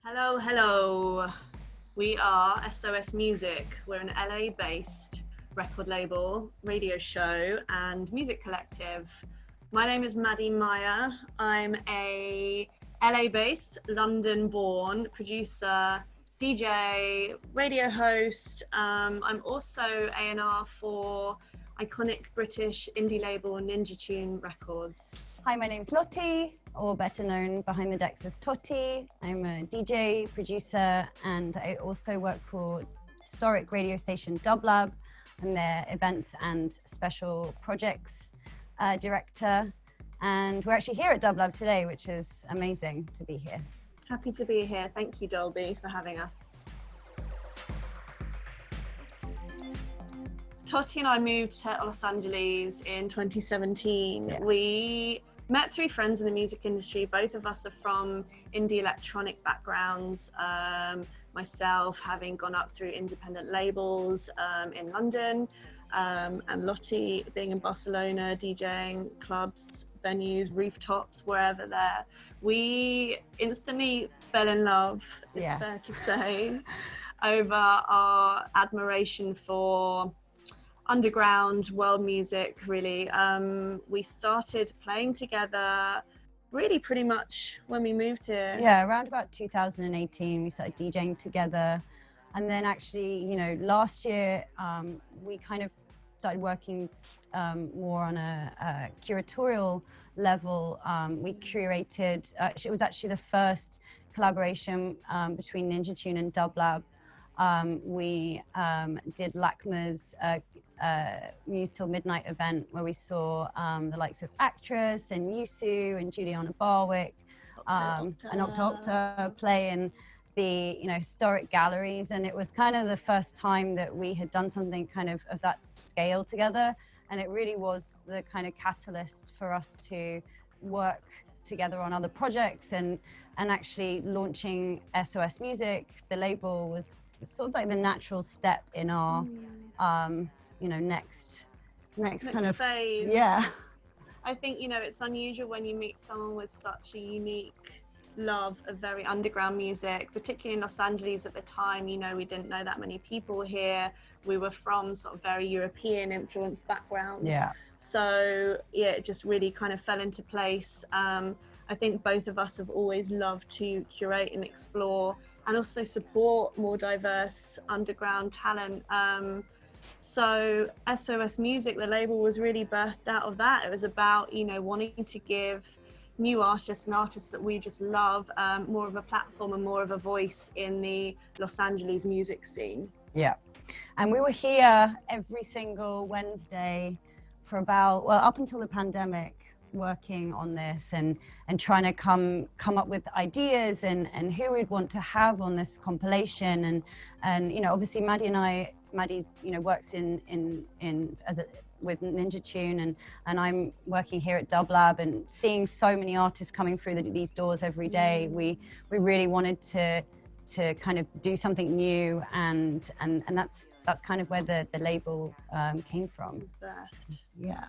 Hello, hello. We are SOS Music. We're an LA-based record label, radio show, and music collective. My name is Maddy Maia. I'm a LA-based, London-born producer, DJ, radio host. I'm also A&R for iconic British indie label Ninja Tune Records. Hi, my name's Tottie, or better known behind the decks as Tottie. I'm a DJ, producer, and I also work for historic radio station Dublab and their events and special projects director. And we're actually here at Dublab today, which is amazing to be here. Happy to be here. Thank you, Dolby, for having us. Tottie and I moved to Los Angeles in 2017. Yes. We met through friends in the music industry. Both of us are from indie electronic backgrounds. Myself having gone up through independent labels in London, and Lottie being in Barcelona, DJing clubs, venues, rooftops, wherever there. We instantly fell in love, it's Yes. fair to say, over our admiration for underground world music, really. We started playing together really pretty much when we moved here. Yeah, around about 2018, we started DJing together. And then actually, last year, we kind of started working more on a curatorial level. We curated, it was actually the first collaboration between Ninja Tune and Dublab. We did LACMA's Muse Till Midnight event where we saw the likes of Actress and Yusu and Juliana Barwick and Octa play in the historic galleries, and it was kind of the first time that we had done something kind of that scale together, and it really was the kind of catalyst for us to work together on other projects, and actually launching SOS Music, the label, was sort of like the natural step in our next kind of phase. Yeah, I think it's unusual when you meet someone with such a unique love of very underground music, particularly in Los Angeles at the time. We didn't know that many people here. We were from sort of very European influenced backgrounds. Yeah. So yeah, it just really kind of fell into place. I think both of us have always loved to curate and explore and also support more diverse underground talent. So SOS Music, the label, was really birthed out of that. It was about, wanting to give new artists and artists that we just love more of a platform and more of a voice in the Los Angeles music scene. Yeah. And we were here every single Wednesday for up until the pandemic, working on this and trying to come up with ideas and who we'd want to have on this compilation. And obviously Maddy works with Ninja Tune, and I'm working here at Dublab, and seeing so many artists coming through these doors every day. We really wanted to kind of do something new, and that's kind of where the label came from. It was birthed. Yeah.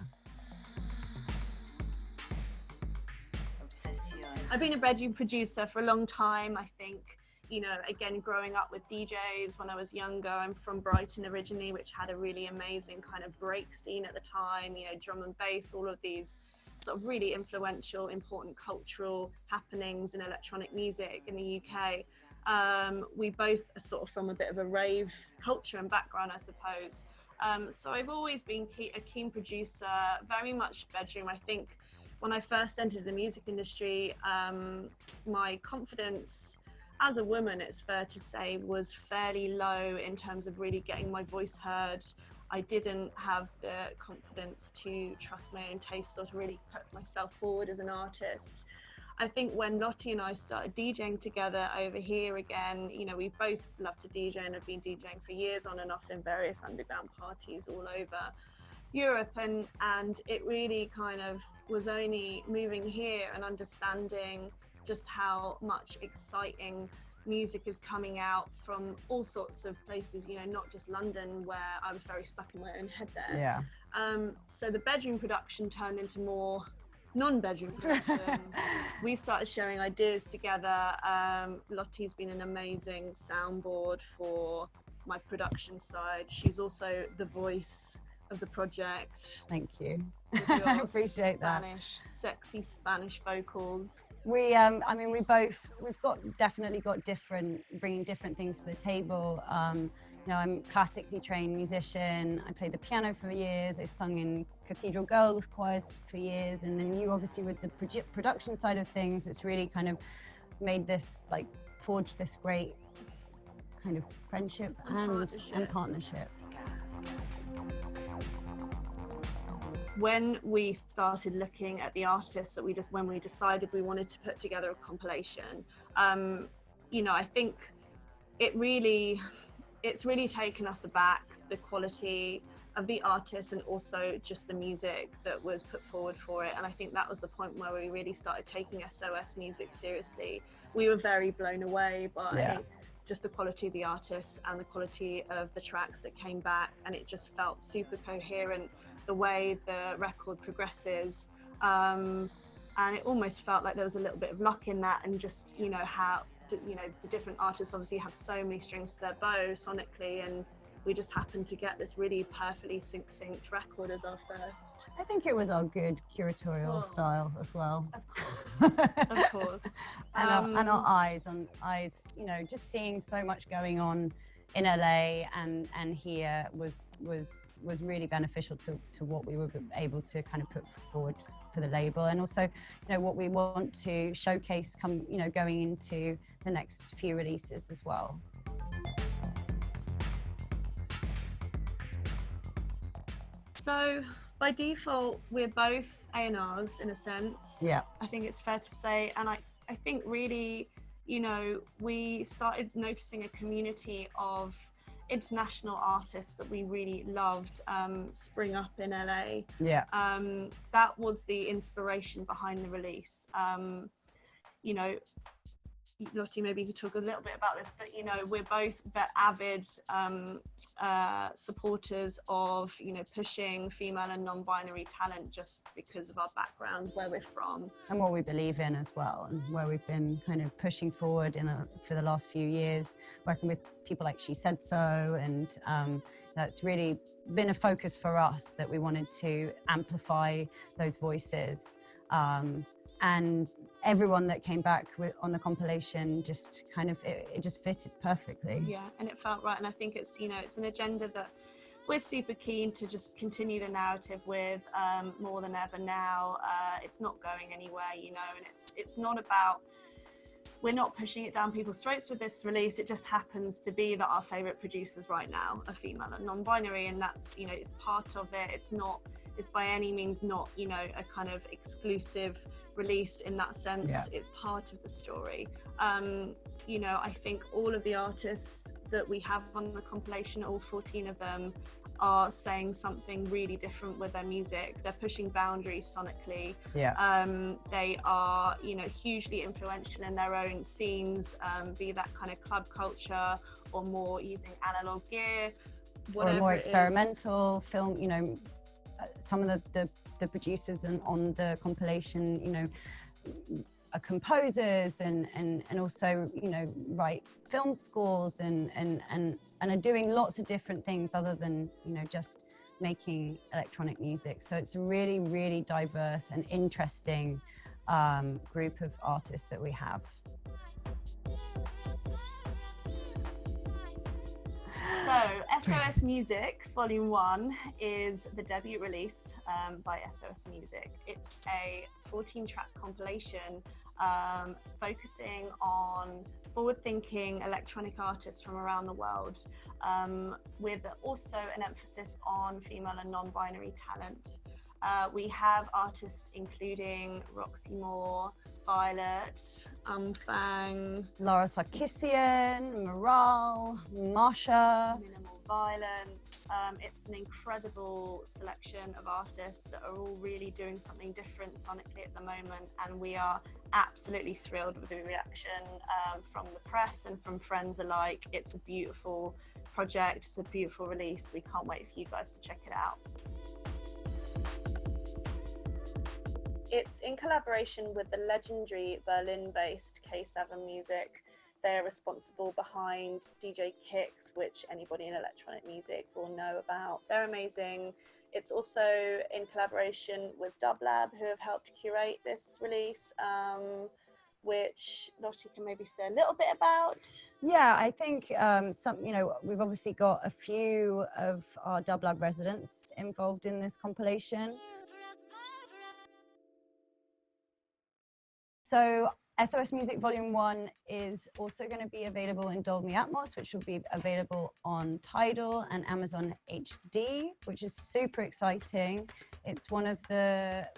I've been a bedroom producer for a long time. I think, again, growing up with DJs when I was younger. I'm from Brighton originally, which had a really amazing kind of break scene at the time, drum and bass, all of these sort of really influential, important cultural happenings in electronic music in the UK. We both are sort of from a bit of a rave culture and background, I suppose. So I've always been a keen producer, very much bedroom. I think when I first entered the music industry, my confidence as a woman, it's fair to say, was fairly low in terms of really getting my voice heard. I didn't have the confidence to trust my own taste or to really put myself forward as an artist. I think when Lottie and I started DJing together over here again, we both love to DJ and have been DJing for years on and off in various underground parties all over Europe, and it really kind of was only moving here and understanding just how much exciting music is coming out from all sorts of places, not just London, where I was very stuck in my own head there. Yeah. So the bedroom production turned into more non-bedroom production. We started sharing ideas together. Lottie's been an amazing soundboard for my production side. She's also the voice of the project. Thank you. I appreciate that. Sexy Spanish vocals. We've definitely got bringing different things to the table. You know, I'm a classically trained musician. I played the piano for years. I sung in cathedral girls choirs for years. And then you obviously with the production side of things, it's really kind of made this, like, forged this great kind of friendship and partnership. When we started looking at the artists that when we decided we wanted to put together a compilation, you know, I think it's really taken us aback, the quality of the artists and also just the music that was put forward for it. And I think that was the point where we really started taking SOS music seriously. We were very blown away by just the quality of the artists and the quality of the tracks that came back, and it just felt super coherent, the way the record progresses, and it almost felt like there was a little bit of luck in that, and just, you know, how, you know, the different artists obviously have so many strings to their bow sonically, and we just happened to get this really perfectly succinct record as our first. I think it was our good curatorial style as well. Of course, of course. And our eyes, you know, just seeing so much going on in LA and here was really beneficial to what we were able to kind of put forward for the label, and also, you know, what we want to showcase going into the next few releases as well. So by default, we're both A&Rs in a sense. Yeah. I think it's fair to say, and I think really, you know, we started noticing a community of international artists that we really loved spring up in LA. Yeah. That was the inspiration behind the release. You know, Lottie, maybe you could talk a little bit about this, but, you know, we're both avid supporters of, you know, pushing female and non-binary talent just because of our backgrounds, where we're from. And what we believe in as well, and where we've been kind of pushing forward for the last few years, working with people like She Said So, and that's really been a focus for us, that we wanted to amplify those voices. And everyone that came back on the compilation just kind of, it just fitted perfectly. Yeah, and it felt right. And I think it's, you know, it's an agenda that we're super keen to just continue the narrative with more than ever now. It's not going anywhere, you know, and it's not about, we're not pushing it down people's throats with this release. It just happens to be that our favorite producers right now are female and non-binary, and that's, you know, it's part of it. It's by any means not, you know, a kind of exclusive release in that sense. Yeah. It's part of the story. You know, I think all of the artists that we have on the compilation, all 14 of them, are saying something really different with their music. They're pushing boundaries sonically. Yeah. They are, you know, hugely influential in their own scenes, be that kind of club culture or more using analog gear, whatever, or more experimental film, you know. Some of the producers on the compilation, you know, are composers and also, you know, write film scores and are doing lots of different things other than, you know, just making electronic music. So it's a really, really diverse and interesting group of artists that we have. So SOS Music Volume 1 is the debut release by SOS Music. It's a 14-track compilation focusing on forward-thinking electronic artists from around the world, with also an emphasis on female and non-binary talent. We have artists including Roxy Moore, Violet, Fang, Laura Sarkissian, Morale, Marsha, Minimal Violence. It's an incredible selection of artists that are all really doing something different sonically at the moment, and we are absolutely thrilled with the reaction from the press and from friends alike. It's a beautiful project, it's a beautiful release. We can't wait for you guys to check it out. It's in collaboration with the legendary Berlin-based K7 Music. They're responsible behind DJ Kicks, which anybody in electronic music will know about. They're amazing. It's also in collaboration with Dublab, who have helped curate this release, which Lottie can maybe say a little bit about. Yeah, I think we've obviously got a few of our Dublab residents involved in this compilation. So SOS Music Volume 1 is also going to be available in Dolby Atmos, which will be available on Tidal and Amazon HD, which is super exciting. It's one of the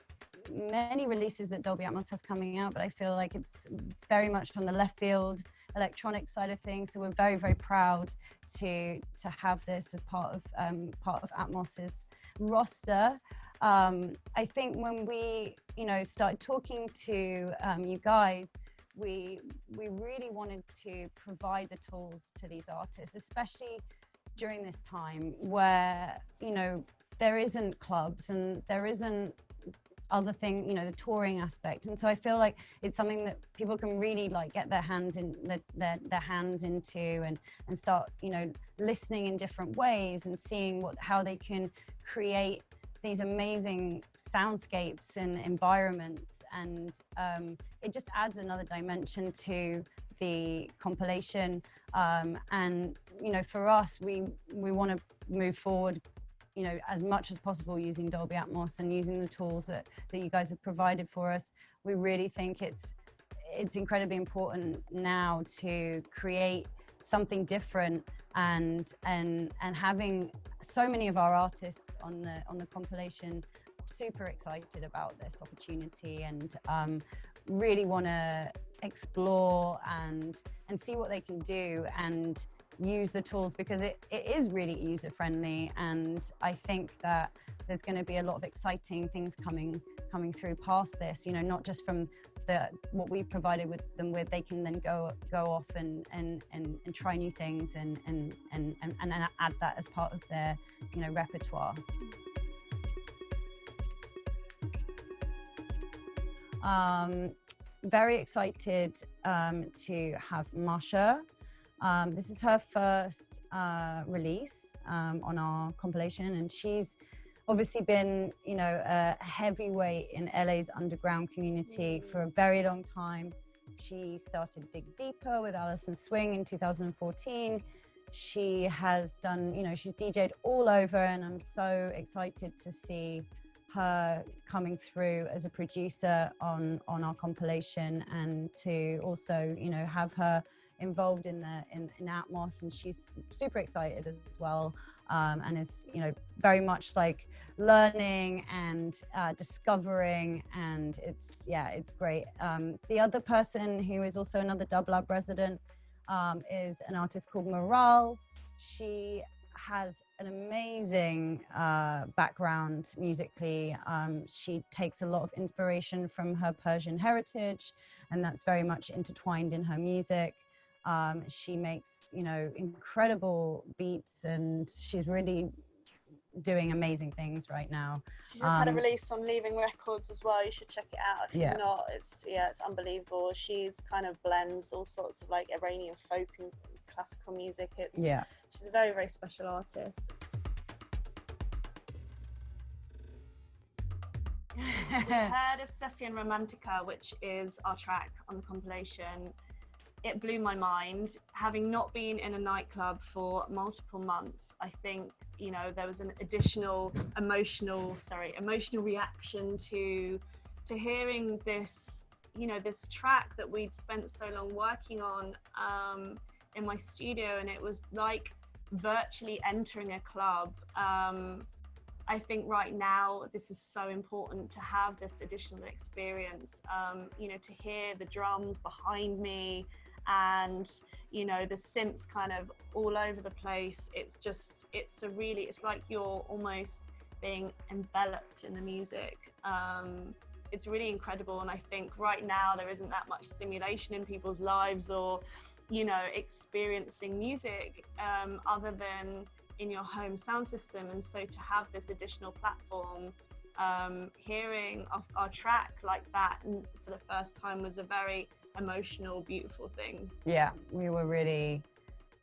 many releases that Dolby Atmos has coming out, but I feel like it's very much on the left field electronic side of things. So we're very, very proud to have this as part of Atmos's roster. I think when we, started talking to you guys, we really wanted to provide the tools to these artists, especially during this time where, there isn't clubs and there isn't other thing, the touring aspect. And so I feel like it's something that people can really get their hands into and start, listening in different ways and seeing how they can create these amazing soundscapes and environments. And it just adds another dimension to the compilation. And, for us, we want to move forward as much as possible using Dolby Atmos and using the tools that you guys have provided for us. We really think it's incredibly important now to create something different, and having so many of our artists on the compilation super excited about this opportunity, and really want to explore and see what they can do and use the tools, because it is really user friendly. And I think that there's going to be a lot of exciting things coming through past this, not just from what we provided with them with. They can then go off and try new things and add that as part of their repertoire. Very excited to have Masha. This is her first release on our compilation, and she's obviously been, a heavyweight in LA's underground community for a very long time. She started Dig Deeper with Alison Swing in 2014. She has done, she's DJ'd all over, and I'm so excited to see her coming through as a producer on our compilation, and to also, have her involved in Atmos. And she's super excited as well, and is very much learning and discovering, and it's great. The other person who is also another Dublab resident is an artist called Morale. She has an amazing background musically. She takes a lot of inspiration from her Persian heritage, and that's very much intertwined in her music. She makes, incredible beats, and she's really doing amazing things right now. She just had a release on Leaving Records as well. You should check it out if you're not. It's unbelievable. She's kind of blends all sorts of Iranian folk and classical music. She's a very, very special artist. We heard of Session Romantica, which is our track on the compilation. It blew my mind. Having not been in a nightclub for multiple months, I think, there was an additional emotional reaction to hearing this, this track that we'd spent so long working on in my studio, and it was like virtually entering a club. I think right now this is so important to have this additional experience, to hear the drums behind me, and the synths kind of all over the place. It's like you're almost being enveloped in the music. It's really incredible, and I think right now there isn't that much stimulation in people's lives, or experiencing music other than in your home sound system. And so to have this additional platform hearing our track like that for the first time was a very emotional, beautiful thing. Yeah, we were really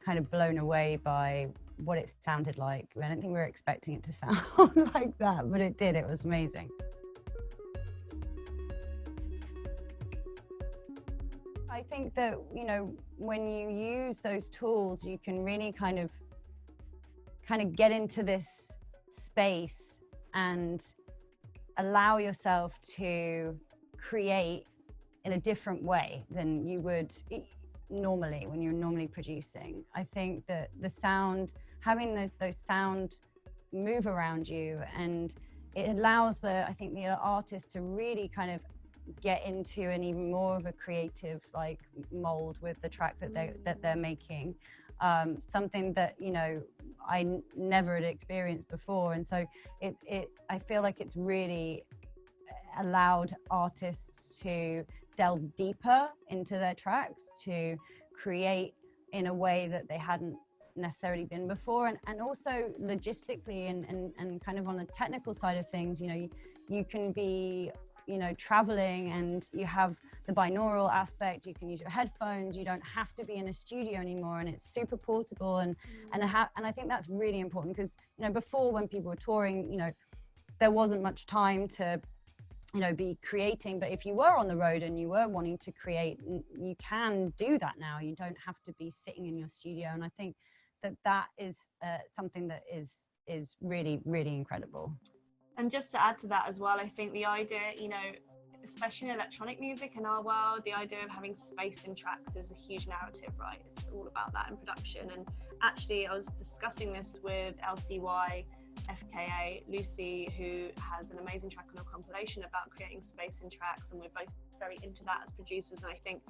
kind of blown away by what it sounded like. I don't think we were expecting it to sound like that, but it did. It was amazing. I think that, you know, when you use those tools, you can really kind of get into this space and allow yourself to create in a different way than you would normally when you're normally producing. I think that the sound, having those sound move around you, and it allows I think the artist to really kind of get into an even more of a creative like mold with the track that they're making. Something that, you know, I never had experienced before, and so I feel like it's really allowed artists to delve deeper into their tracks, to create in a way that they hadn't necessarily been before, and also logistically and kind of on the technical side of things. You know, you can be, you know, traveling and you have the binaural aspect, you can use your headphones, you don't have to be in a studio anymore, and it's super portable, and I think that's really important, because, you know, before, when people were touring, you know, there wasn't much time to, you know, be creating, but if you were on the road and you were wanting to create, you can do that now. You don't have to be sitting in your studio, and I think that is something that is really, really incredible. And just to add to that as well, I think the idea, you know, especially in electronic music in our world, the idea of having space in tracks is a huge narrative, right? It's all about that in production. And actually, I was discussing this with LCY FKA Lucy, who has an amazing track on a compilation about creating space in tracks, and we're both very into that as producers. And I think,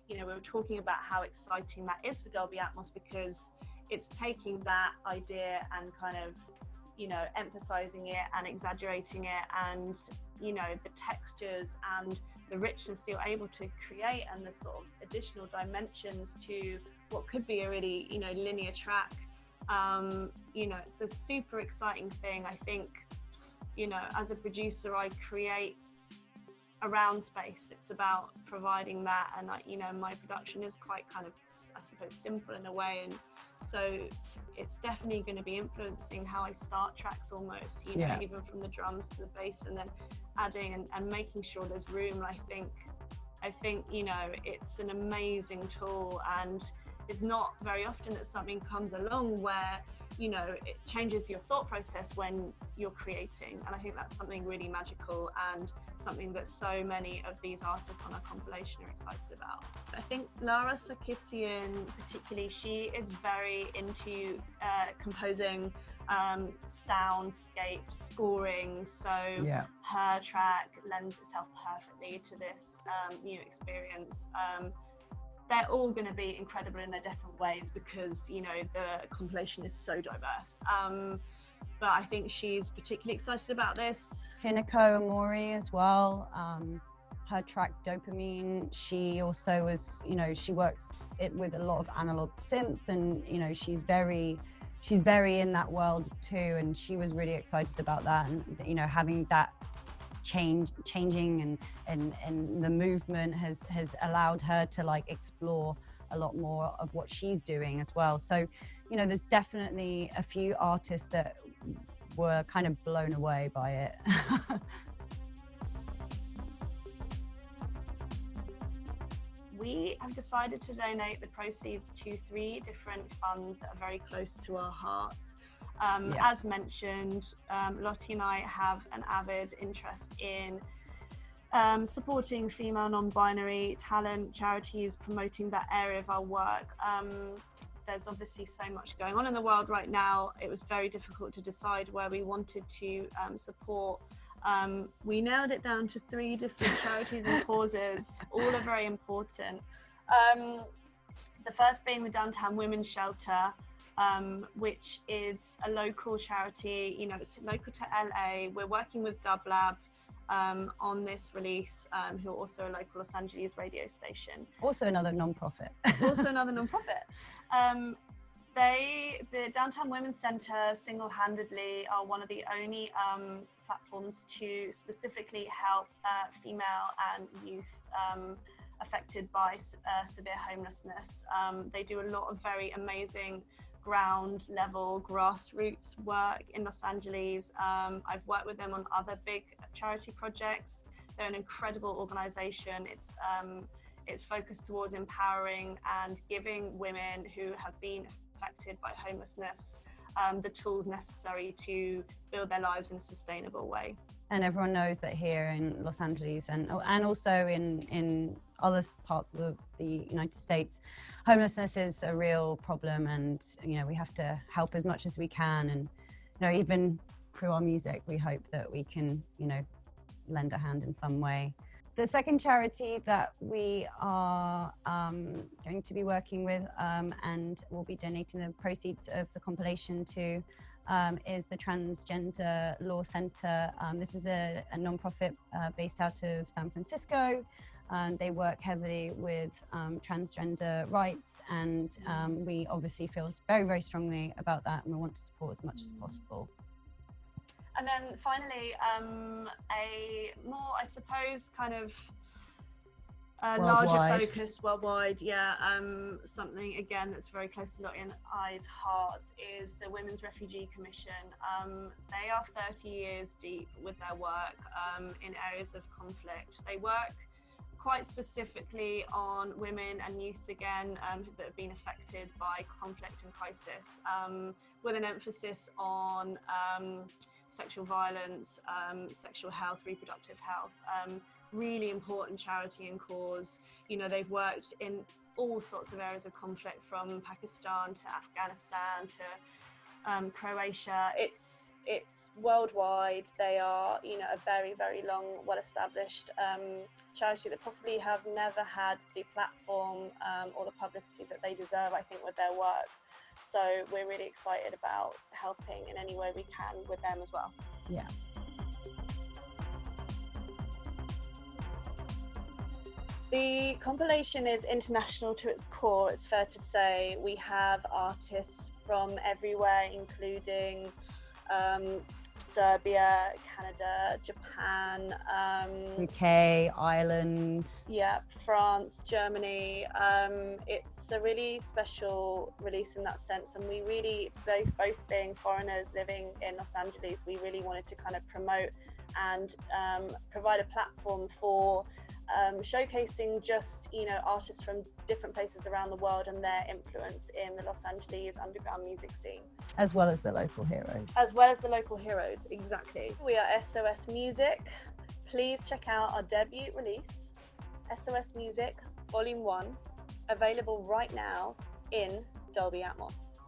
you know, we were talking about how exciting that is for Dolby Atmos, because it's taking that idea and kind of, you know, emphasizing it and exaggerating it, and, you know, the textures and the richness you're able to create, and the sort of additional dimensions to what could be a really, you know, linear track. You know, it's a super exciting thing. I think, you know, as a producer, I create around space. It's about providing that, and you know, my production is quite kind of, I suppose, simple in a way, and so it's definitely going to be influencing how I start tracks almost, you know, even from the drums to the bass, and then adding and making sure there's room. I think, you know, it's an amazing tool, and it's not very often that something comes along where, you know, it changes your thought process when you're creating. And I think that's something really magical, and something that so many of these artists on our compilation are excited about. I think Lara Sarkisian particularly, she is very into composing soundscape scoring, so her track lends itself perfectly to this new experience. They're all going to be incredible in their different ways, because, you know, the compilation is so diverse. But I think she's particularly excited about this. Hinako Amori as well. Her track Dopamine, she also was, you know, she works it with a lot of analog synths, and, you know, she's very in that world too, and she was really excited about that, and, you know, having that changing and the movement has allowed her to like explore a lot more of what she's doing as well. So, you know, there's definitely a few artists that were kind of blown away by it. We have decided to donate the proceeds to 3 different funds that are very close to our heart. As mentioned, Lottie and I have an avid interest in supporting female non-binary talent, charities, promoting that area of our work. There's obviously so much going on in the world right now. It was very difficult to decide where we wanted to support. We nailed it down to 3 different charities and causes. All are very important. The first being the Downtown Women's Shelter, which is a local charity. You know, it's local to LA. We're working with Dublab on this release, who are also a local Los Angeles radio station. Also another non-profit. The Downtown Women's Center single-handedly are one of the only platforms to specifically help female and youth affected by severe homelessness. They do a lot of very amazing ground level grassroots work in Los Angeles. I've worked with them on other big charity projects. They're an incredible organization. It's focused towards empowering and giving women who have been affected by homelessness the tools necessary to build their lives in a sustainable way. And everyone knows that here in Los Angeles and also in other parts of the United States, homelessness is a real problem, and we have to help as much as we can. And even through our music, we hope that we can lend a hand in some way. The second charity that we are going to be working with and will be donating the proceeds of the compilation to is the Transgender Law Center. This is a non-profit based out of San Francisco. They work heavily with transgender rights, and we obviously feel very, very strongly about that, and we want to support as much as possible. And then finally, a more, I suppose, kind of larger focus worldwide, something again that's very close to Lottie and I's hearts is the Women's Refugee Commission. They are 30 years deep with their work in areas of conflict. They work quite specifically on women and youth again that have been affected by conflict and crisis, with an emphasis on sexual violence, sexual health, reproductive health. Really important charity and cause. They've worked in all sorts of areas of conflict, from Pakistan to Afghanistan to Croatia. It's worldwide. They are a very, very long, well-established charity that possibly have never had the platform or the publicity that they deserve, I think, with their work. So we're really excited about helping in any way we can with them as well. Yeah. The compilation is international to its core, it's fair to say. We have artists from everywhere, including Serbia, Canada, Japan, UK, Ireland. Yeah, France, Germany. It's a really special release in that sense, and we really, both being foreigners living in Los Angeles, we really wanted to kind of promote and provide a platform for showcasing just artists from different places around the world and their influence in the Los Angeles underground music scene, as well as the local heroes. Exactly. We are SOS Music. Please check out our debut release, SOS Music Volume 1, available right now in Dolby Atmos.